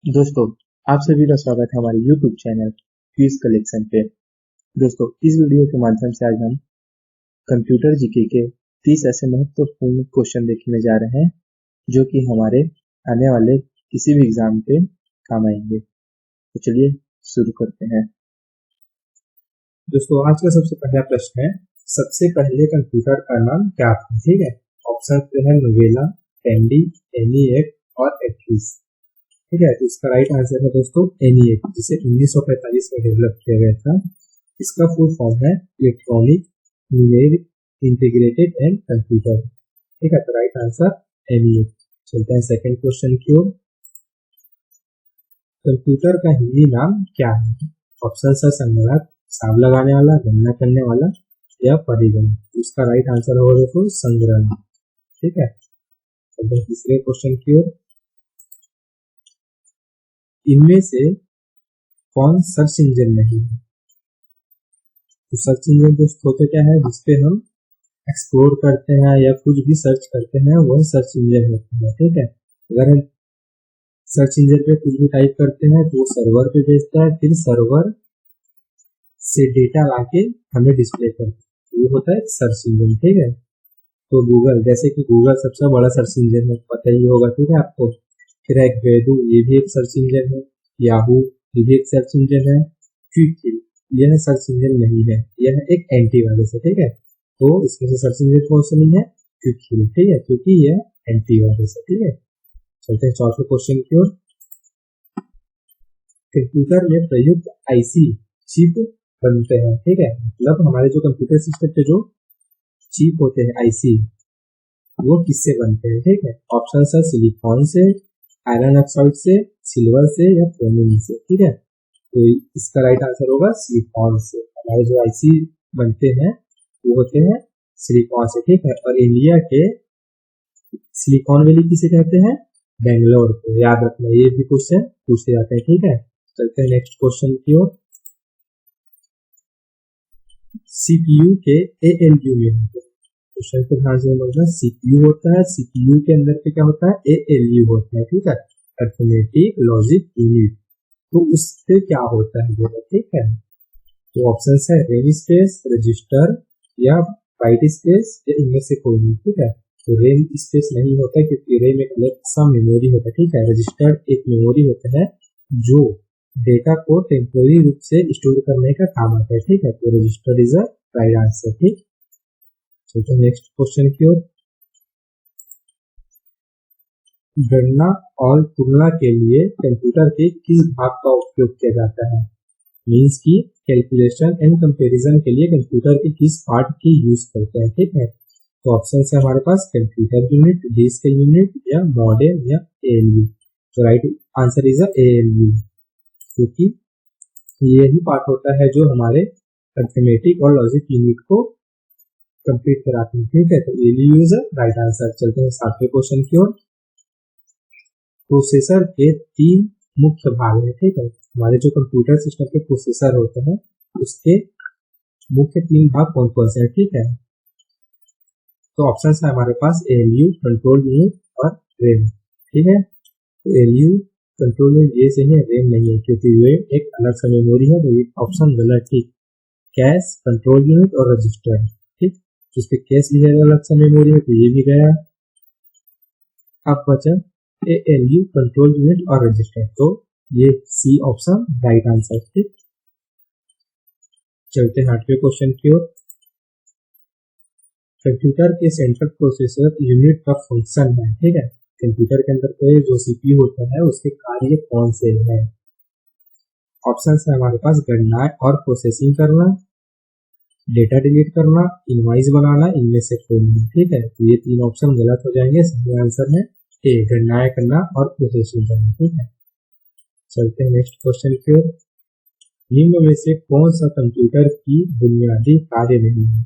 दोस्तों, आप सभी का स्वागत है हमारे YouTube चैनल क्विज कलेक्शन पे। दोस्तों, इस वीडियो के माध्यम से आज हम कंप्यूटर जीके के 30 ऐसे महत्वपूर्ण क्वेश्चन देखने जा रहे हैं जो कि हमारे आने वाले किसी भी एग्जाम पे काम आएंगे। तो चलिए शुरू करते हैं। दोस्तों, आज का सबसे पहला प्रश्न है, सबसे पहले कंप्यूटर का नाम क्या था? ठीक है, ऑप्शन है नोवेला, कैंडी, एनिएक और एक्विस। ठीक है, तो इसका राइट आंसर है दोस्तों एनिएक, जिसे 1945 में डेवलप किया गया था। इसका फुल फॉर्म है electronic numeric integrated and computer. ठीक है, तो राइट आंसर एनिएक। चलते हैं सेकंड क्वेश्चन की ओर। कंप्यूटर का हिंदी नाम क्या है? ऑप्शन है संगणक, हिसाब लगाने वाला, गणना करने वाला या परिगणक। इसका राइट आंसर होगा दोस्तों संगणक। ठीक है, चलते हैं तीसरे क्वेश्चन की ओर। इनमें से कौन सर्च इंजन नहीं है? तो सर्च इंजन दोस्त होते क्या है, जिसपे हम एक्सप्लोर करते हैं या कुछ भी सर्च करते हैं, वह सर्च इंजन होता है। ठीक है, अगर हम सर्च इंजन पे कुछ भी टाइप करते हैं तो वो सर्वर पे भेजता है, फिर सर्वर से डेटा लाके हमें डिस्प्ले करता है, ये होता है सर्च इंजन। ठीक है, तो गूगल, जैसे कि गूगल सबसे बड़ा सर्च इंजन है, पता ही होगा। ठीक है आपको। फिर एक वेदू, ये भी एक सर्च इंजन है। याहू, ये भी एक सर्च इंजन है। क्विक, यह सर्च इंजन नहीं है, यह एक एंटीवायरस है। ठीक है, तो इसमें से सर्च इंजन कौन सा नहीं है? क्विक। ठीक है, क्योंकि यह एंटीवायरस है। ठीक है, चलते हैं चौथे क्वेश्चन की ओर। कंप्यूटर में प्रयुक्त आईसी चिप बनते हैं। ठीक है, मतलब हमारे जो कंप्यूटर सिस्टम के जो चिप होते हैं आईसी, वो किससे बनते हैं? ठीक है, ऑप्शन है सिलिकॉन से, आयरन ऑक्साइड से, सिल्वर से या क्रोमियम से। ठीक है, तो इसका राइट आंसर होगा सिलिकॉन से। हमारे जो आईसी बनते हैं वो होते हैं सिलिकॉन से। ठीक है, और इंडिया के सिलिकॉन वैली किसे कहते हैं? बेंगलोर को। याद रखना, ये भी क्वेश्चन पूछे जाते हैं। ठीक है, चलते हैं नेक्स्ट क्वेश्चन की ओर। सीपीयू के एएलयू में क्वेश्चन को ध्यान से समझना। सीपीयू होता है, सीपीयू के अंदर पे क्या होता है? एएलयू होता है। ठीक है, अर्थमेटिक लॉजिक यूनिट। तो उससे क्या होता है? ठीक है, तो ऑप्शन है रेम स्पेस, रजिस्टर या बाइट स्पेस या इनमें से कोई नहीं। ठीक है, तो रेम स्पेस नहीं होता है क्योंकि रेम एक अलग सा मेमोरी होता है। ठीक है, रजिस्टर एक मेमोरी होता है जो डेटा को टेम्पोररी रूप से स्टोर करने का काम आता है। ठीक है, तो register is a right answer. ठीक, चलते हैं नेक्स्ट क्वेश्चन की ओर। गणना और तुलना के लिए कंप्यूटर के किस भाग का उपयोग किया जाता है? मीन्स की कैलकुलेशन एंड कंपैरिजन के लिए कंप्यूटर के किस पार्ट की यूज करते हैं? ठीक है, तो ऑप्शन है हमारे पास कंप्यूटर यूनिट, डिस्क यूनिट या मॉडेम या एएलयू। तो राइट आंसर इज एएलयू, क्योंकि यही पार्ट होता है जो हमारे अर्थमेटिक और लॉजिक यूनिट को कंप्लीट कराते हैं। ठीक है, तो एएलयू इज राइट आंसर। चलते हैं सातवें क्वेश्चन की ओर। प्रोसेसर के तीन मुख्य भाग हैं। ठीक है, हमारे जो कंप्यूटर सिस्टम के प्रोसेसर होते हैं उसके मुख्य तीन भाग कौन कौन से हैं? ठीक है, तो ऑप्शन है हमारे पास एएलयू, कंट्रोल यूनिट और रेम। ठीक है, तो एएलयू कंट्रोल यूनिट ये सही है, रेम नहीं है क्योंकि ये एक अलग सा मेमोरी है। तो ये ऑप्शन गलत। ठीक, कैश, कंट्रोल यूनिट और रजिस्टर। ठीक, जिस पे कैश भी अलग सा मेमोरी है तो ये भी गया। अब बचा एएलयू, कंट्रोल यूनिट और रजिस्टर, तो ये सी ऑप्शन राइट आंसर। ठीक, चलते हैं आठवें क्वेश्चन की ओर। कंप्यूटर के सेंट्रल प्रोसेसर यूनिट का फंक्शन है। ठीक है, कंप्यूटर के अंदर पे जो सीपीयू होता है उसके कार्य कौन से हैं? ऑप्शन है हमारे पास गणना और प्रोसेसिंग करना, डेटा डिलीट करना, इनवॉइस बनाना, इनमें से कोई नहीं। ठीक है, तो ये तीन ऑप्शन गलत हो जाएंगे। सही आंसर है ए, गणना करना और प्रोसेसिंग करना। ठीक है, चलते हैं नेक्स्ट क्वेश्चन की ओर। निम्न में से कौन सा कंप्यूटर की बुनियादी कार्य नहीं है?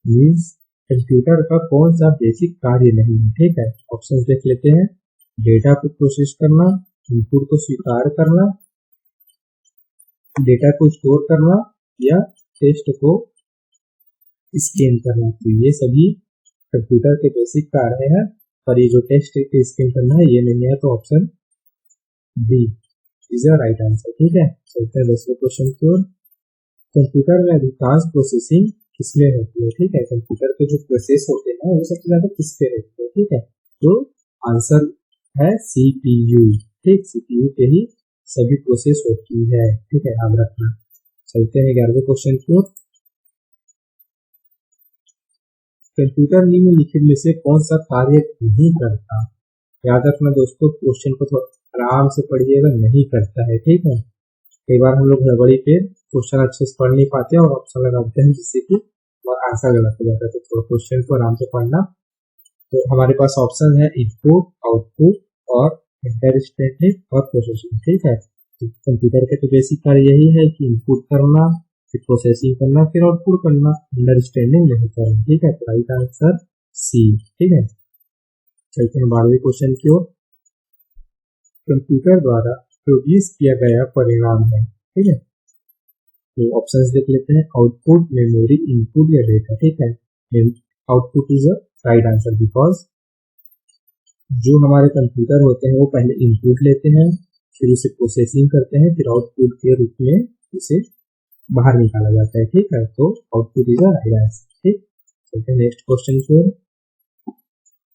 मीन्स कंप्यूटर का कौन सा बेसिक कार्य नहीं है? ठीक है, ऑप्शन देख लेते हैं। डेटा को प्रोसेस करना, इनपुट को स्वीकार करना, डेटा को स्टोर करना या टेस्ट को स्कैन करना। तो ये सभी कंप्यूटर के बेसिक कार्य है, पर ये जो टेस्ट को स्कैन करना है ये नहीं है। तो option D is a right answer. ठीक है, चलते हैं 10वें क्वेश्चन की ओर। कंप्यूटर में अधिकांश प्रोसेसिंग किसमें होती है? ठीक है, कंप्यूटर के जो प्रोसेस होते हैं वो सबसे ज्यादा किस पे होते हैं? ठीक है, तो आंसर है सीपीयू। ठीक, सीपीयू पे ही सभी प्रोसेस होती है। ठीक है, याद रखना। चलते हैं 11वें क्वेश्चन की ओर। कंप्यूटर निम्नलिखित में से कौन सा कार्य नहीं करता? याद रखना दोस्तों, क्वेश्चन को थोड़ा आराम से पढ़िएगा, नहीं करता है। ठीक है, कई बार हम लोग गड़बड़ी पे क्वेश्चन अच्छे से पढ़ नहीं पाते और ऑप्शन लगाते हैं जिससे कि आंसर गलत हो जाता है। तो थोड़ा क्वेश्चन को आराम से पढ़ना। तो हमारे पास ऑप्शन है इनपुट, आउटपुट और इंटरस्टेटिंग और प्रोसेसिंग। ठीक है, तो कंप्यूटर का तो बेसिक कार्य यही है कि इनपुट करना, फिर प्रोसेसिंग करना, फिर आउटपुट करना, अंडरस्टैंडिंग नहीं करना। ठीक है, तो राइट आंसर सी। ठीक है, चलते हैं 12वें क्वेश्चन की ओर। कंप्यूटर द्वारा प्रोड्यूस किया गया परिणाम है। ठीक है, तो ऑप्शंस देख लेते हैं। आउटपुट, मेमोरी, इनपुट या डेटा। ठीक है, output is a right answer because जो हमारे कंप्यूटर होते हैं वो पहले इनपुट लेते हैं, फिर उसे प्रोसेसिंग करते हैं, फिर आउटपुट के रूप में उसे बाहर निकाला जाता है। ठीक है, तो output is a right answer. ठीक, चलते हैं नेक्स्ट क्वेश्चन की ओर।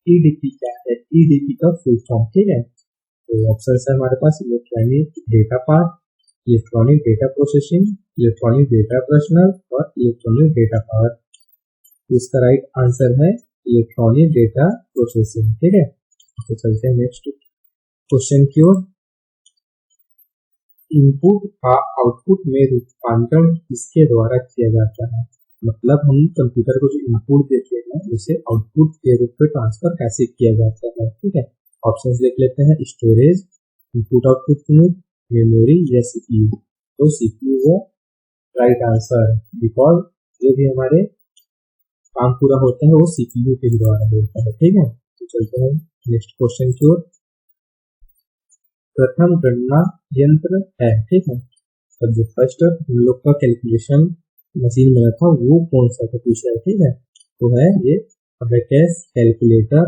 ईडीपी क्या है? ईडीपी का फुल फॉर्म। ठीक है, तो ऑप्शन है हमारे पास electronic data part, electronic data processing, electronic data personal और इलेक्ट्रॉनिक डेटा पावर। इसका राइट आंसर है इलेक्ट्रॉनिक डेटा प्रोसेसिंग। ठीक है, तो चलते हैं नेक्स्ट क्वेश्चन की ओर। इनपुट का आउटपुट में रूपांतरण किसके द्वारा किया जाता है? मतलब हम कंप्यूटर को जो इनपुट देते हैं उसे आउटपुट के रूप में ट्रांसफर कैसे किया जाता है? ठीक है, ऑप्शंस देख लेते हैं। Storage, input output unit, memory या सीपीयू। तो सीपीयू है राइट आंसर बिकॉज जो भी हमारे काम पूरा होता है वो सीपीयू के द्वारा होता है। ठीक है, तो चलते हैं नेक्स्ट क्वेश्चन की ओर। प्रथम गणना यंत्र है। ठीक है, अब जो फर्स्ट हम लोग का कैलकुलेशन मशीन बना था वो कौन सा था पूछा है। ठीक है, तो है ये अबेकस, कैलकुलेटर,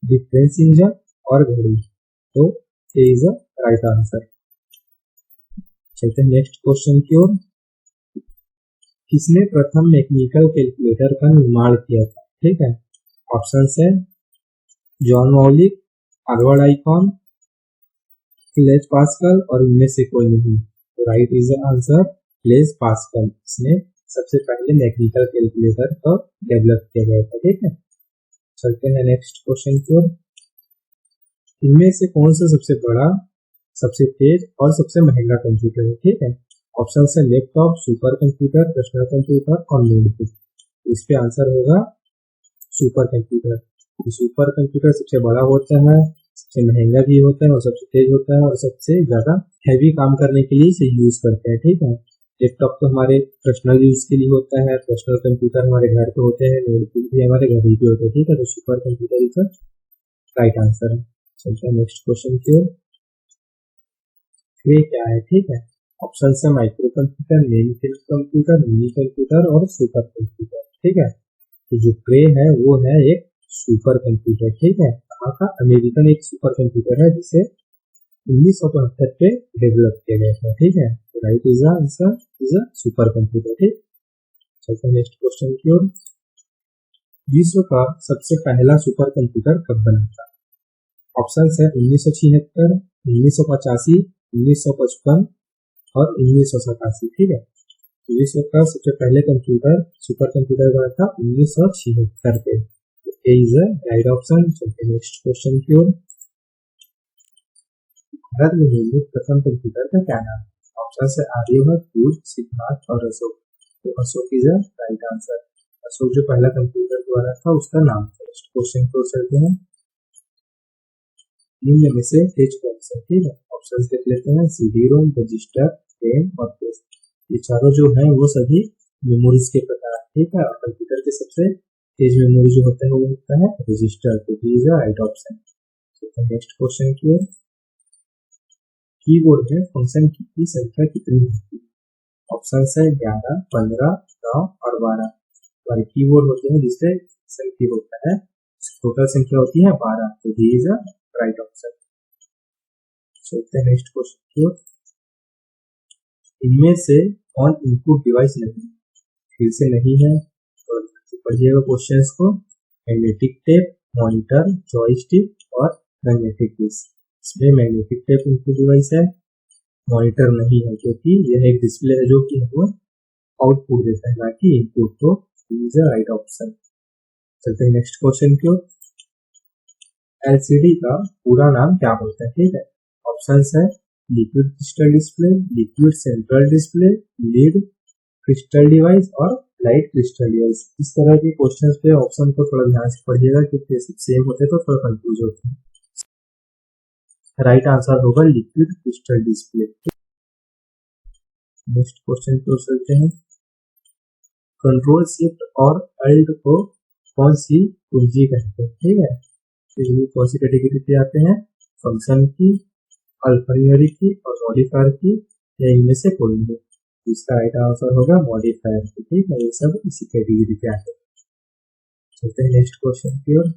डिफरेंस इंजन और घड़ी। तो ए इज अ राइट आंसर। चलते हैं नेक्स्ट क्वेश्चन की ओर। किसने प्रथम मैकेनिकल कैलकुलेटर का निर्माण किया था? ठीक है, ऑप्शन है जॉन मौलिक, हार्वर्ड आइकॉन, ब्लेज पास्कल और इनमें से कोई नहीं। तो right is answer Blaise Pascal. इसने सबसे पहले मैकेनिकल कैलकुलेटर को डेवलप किया गया था। ठीक है, चलते हैं नेक्स्ट क्वेश्चन की ओर। इनमें से कौन सा सबसे बड़ा, सबसे तेज और सबसे महंगा कंप्यूटर है? ठीक है, ऑप्शन है laptop, super computer, personal computer और नोटबुक। इस पे आंसर होगा सुपर कंप्यूटर। सुपर कंप्यूटर सबसे बड़ा होता है, सबसे महंगा भी होता है और सबसे तेज होता है और सबसे ज्यादा हैवी काम करने के लिए इसे यूज करते हैं। ठीक है, लैपटॉप तो हमारे पर्सनल यूज के लिए होता है, पर्सनल कंप्यूटर हमारे घर पे होते हैं, नोटबुक भी हमारे घर पे होते हैं। ठीक है, तो super computer is right answer है। चलते हैं नेक्स्ट क्वेश्चन की ओर। ये क्या है? ठीक है, ऑप्शन है micro computer, main computer, mini computer और सुपर कंप्यूटर। ठीक है, तो जो क्रे है वो है एक सुपर कंप्यूटर। ठीक है, कहाँ का? अमेरिकन एक सुपर कंप्यूटर है जिसे 1972 पे डेवलप किया गया था। ठीक है, तो right is answer is a super computer. ठीक, चलते हैं नेक्स्ट क्वेश्चन की ओर। विश्व का सबसे पहला सुपर कंप्यूटर कब बना था? ऑप्शन है 1976, 1985, 1955 और 1987। ठीक है, तो विश्व का सबसे पहले कंप्यूटर सुपर कंप्यूटर बना था 1976 पे। ए इज अ राइट ऑप्शन। चलते नेक्स्ट क्वेश्चन की ओर। भारत में निर्मित प्रथम कंप्यूटर का क्या नाम? ऑप्शन है आर्यभट्ट, सूर्य, सिद्धार्थ और अशोक। तो Ashok is a right answer. Ashok जो पहला कंप्यूटर द्वारा था उसका नाम था। नेक्स्ट क्वेश्चन की ओर चलते हैं। निम्न में से पेज कौन सा? ठीक है, ऑप्शन देख लेते हैं। सीडी रोम, रजिस्टर, रैम और पेज। ये चारों जो है वो सभी मेमोरीज के प्रकार। ठीक है, और कंप्यूटर के सबसे तेज मेमोरी जो होता है वो होता है रजिस्टर। तो is a right option. Next question की ओर। कीबोर्ड में फंक्शन की संख्या कितनी होती है? ऑप्शन है 11, 15, 9 और 12। और कीबोर्ड होते हैं जिससे संख्या होता है, टोटल संख्या होती है 12। तो D is a right option. चलते हैं नेक्स्ट क्वेश्चन की ओर। इनमें से कौन इनपुट डिवाइस नहीं, फिर से नहीं है तो पढ़िएगा क्वेश्चंस को। मैग्नेटिक टेप, मॉनिटर, जॉयस्टिक और मैग्नेटिक डिस्क। इसमें मैग्नेटिक टेप इनपुट डिवाइस है, मॉनिटर नहीं है क्योंकि यह एक डिस्प्ले है जो कि हमको आउटपुट देता है ना कि इनपुट। तो इज अ राइट ऑप्शन। चलते हैं नेक्स्ट क्वेश्चन की ओर। एलसीडी का पूरा नाम क्या होता है, ठीक है। ऑप्शंस है liquid crystal display, liquid central display, lead crystal device और लाइट क्रिस्टल डिवाइस। इस तरह के क्वेश्चंस पे ऑप्शन को थोड़ा ध्यान से पढ़िएगा क्योंकि सेम होते तो थोड़ा कंफ्यूज होते हैं। राइट आंसर होगा liquid crystal display. Next question को चलते हैं। कंट्रोल शिफ्ट और अल्ट को कौन सी कुंजी कहते हैं, ठीक है। तो ये कौन सी कैटेगरी पे आते हैं, फंक्शन की, अल्फान्यूमेरिक की और मॉडिफायर की, या इनमें से कोई नहीं। इसका राइट आंसर होगा मॉडिफायर की, ठीक है। ये सब इसी कैटेगरी पे आते हैं। चलते हैं नेक्स्ट क्वेश्चन की ओर।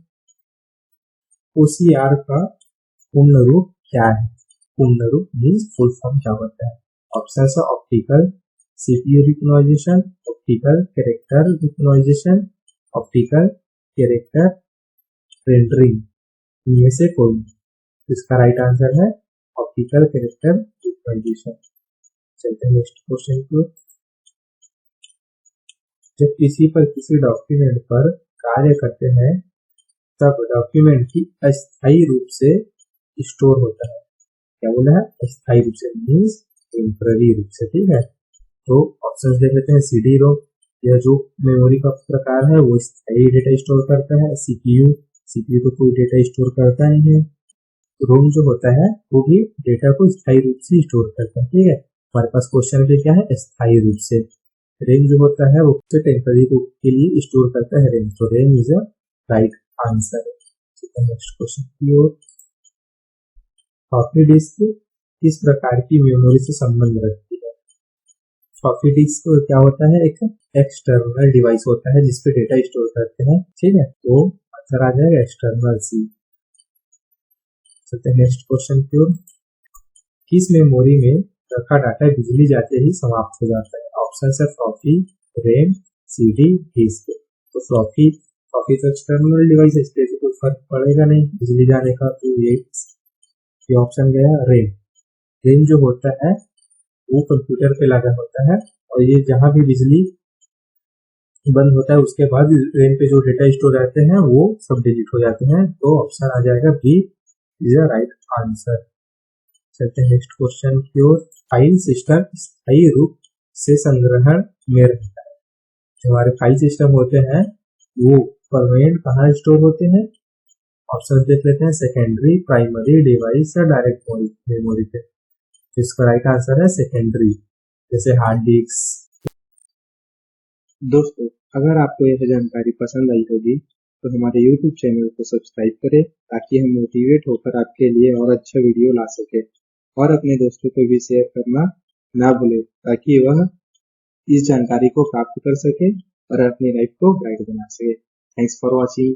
OCR का पूर्ण रूप क्या है, पूर्ण रूप मीन्स फुल फॉर्म क्या होता है। ऑप्शन है optical CPU recognition, optical character recognition, optical character rendering, इनमें से कोई। इसका राइट आंसर है ऑप्टिकल कैरेक्टर रिकॉग्निशन। चलते हैं नेक्स्ट क्वेश्चन को। जब किसी डॉक्यूमेंट पर कार्य करते हैं तब डॉक्यूमेंट की अस्थायी रूप से स्टोर होता है। क्या बोला है, अस्थायी रूप से मीन्स टेम्पररी रूप से, ठीक है। तो ऑप्शन देख लेते हैं। CD रोम, यह जो मेमोरी का प्रकार है वो स्थायी डेटा स्टोर करता है। CPU तो कोई डेटा स्टोर करता नहीं है। रोम जो होता है वो भी डेटा को स्थायी रूप से स्टोर करता है, ठीक है। हमारे पास क्वेश्चन पे क्या है, स्थायी रूप से। रेम जो होता है वो टेम्पररी रूप के लिए स्टोर करता है रेम। तो RAM is a right answer. Next question की ओर। फ्लॉपी डिस्क किस प्रकार की मेमोरी से संबंध रखती है। फ्लॉपी डिस्क क्या होता है, एक एक्सटर्नल डिवाइस होता है जिसपे डेटा स्टोर करते हैं, ठीक है। तो आंसर आ जाएगा एक्सटर्नल सी। नेक्स्ट क्वेश्चन की ओर। किस मेमोरी में रखा डाटा बिजली जाते ही समाप्त हो जाता है। ऑप्शन है फ्लॉपी, रेम, CD, डिस्क। तो फ्लॉपी तो एक्सटर्नल डिवाइस है, इसलिए कोई फर्क पड़ेगा नहीं बिजली जाने का। तो ये ऑप्शन गया रेम। रेम जो होता है वो कंप्यूटर पे लगा होता है और ये जहां भी बिजली बंद होता है उसके बाद रेम पे जो डेटा स्टोर रहते हैं वो सब डिलीट हो जाते हैं। तो ऑप्शन आ जाएगा B is a right answer. चलते हैं नेक्स्ट क्वेश्चन की ओर। फाइल सिस्टम स्थायी रूप से संग्रहण में रहता है। जो हमारे फाइल सिस्टम होते हैं वो परमानेंट कहाँ स्टोर होते हैं। ऑप्शन देख लेते हैं। सेकेंडरी, प्राइमरी, डिवाइस या डायरेक्ट मेमोरी पे। तो इसका राइट आंसर है सेकेंडरी, जैसे हार्ड डिस्क। दोस्तों, अगर आपको यह जानकारी पसंद आई होगी तो हमारे YouTube चैनल को सब्सक्राइब करें ताकि हम मोटिवेट होकर आपके लिए और अच्छा वीडियो ला सके, और अपने दोस्तों को भी शेयर करना ना भूलें ताकि वह इस जानकारी को प्राप्त कर सके और अपनी लाइफ को ब्राइट बना सके। Thanks for watching.